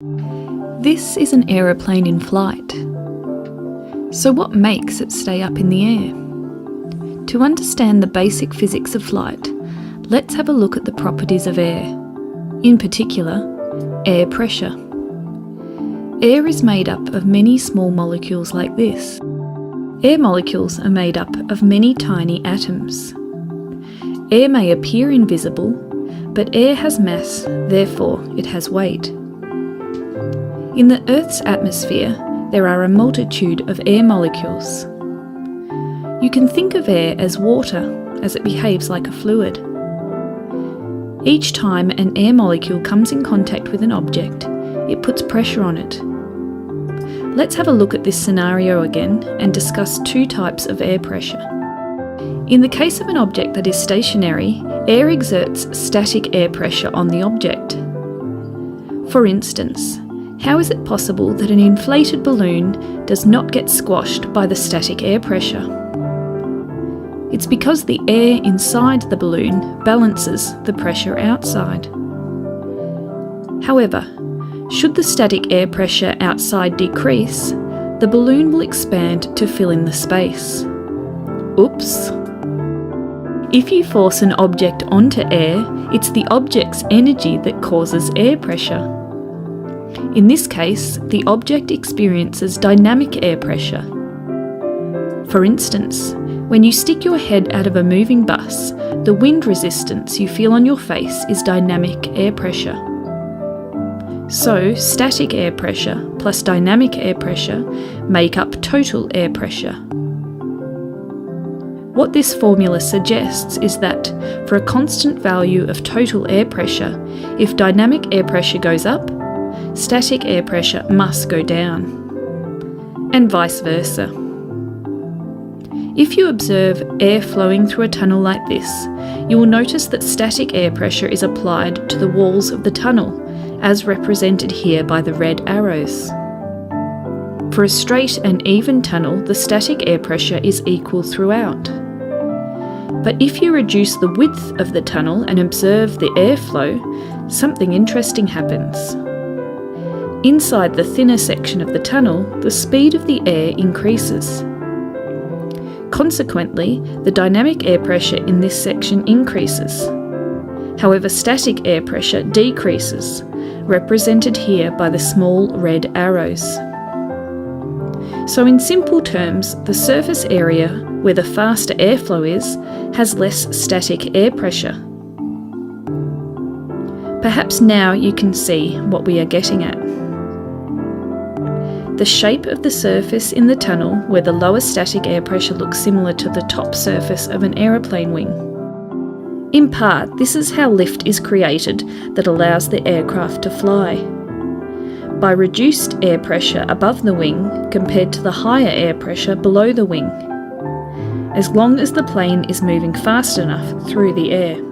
This is an aeroplane in flight. So what makes it stay up in the air? To understand the basic physics of flight, let's have a look at the properties of air. In particular, air pressure. Air is made up of many small molecules like this. Air molecules are made up of many tiny atoms. Air may appear invisible, but air has mass, therefore it has weight. In the Earth's atmosphere, there are a multitude of air molecules. You can think of air as water, as it behaves like a fluid. Each time an air molecule comes in contact with an object, it puts pressure on it. Let's have a look at this scenario again and discuss two types of air pressure. In the case of an object that is stationary, air exerts static air pressure on the object. For instance, how is it possible that an inflated balloon does not get squashed by the static air pressure? It's because the air inside the balloon balances the pressure outside. However, should the static air pressure outside decrease, the balloon will expand to fill in the space. Oops! If you force an object onto air, it's the object's energy that causes air pressure. In this case, the object experiences dynamic air pressure. For instance, when you stick your head out of a moving bus, the wind resistance you feel on your face is dynamic air pressure. So, static air pressure plus dynamic air pressure make up total air pressure. What this formula suggests is that, for a constant value of total air pressure, if dynamic air pressure goes up, static air pressure must go down, and vice versa. If you observe air flowing through a tunnel like this, you will notice that static air pressure is applied to the walls of the tunnel, as represented here by the red arrows. For a straight and even tunnel, the static air pressure is equal throughout. But if you reduce the width of the tunnel and observe the airflow, something interesting happens. Inside the thinner section of the tunnel, the speed of the air increases. Consequently, the dynamic air pressure in this section increases. However, static air pressure decreases, represented here by the small red arrows. So in simple terms, the surface area where the faster airflow is has less static air pressure. Perhaps now you can see what we are getting at. The shape of the surface in the tunnel where the lower static air pressure looks similar to the top surface of an aeroplane wing. In part, this is how lift is created that allows the aircraft to fly. By reduced air pressure above the wing compared to the higher air pressure below the wing, as long as the plane is moving fast enough through the air.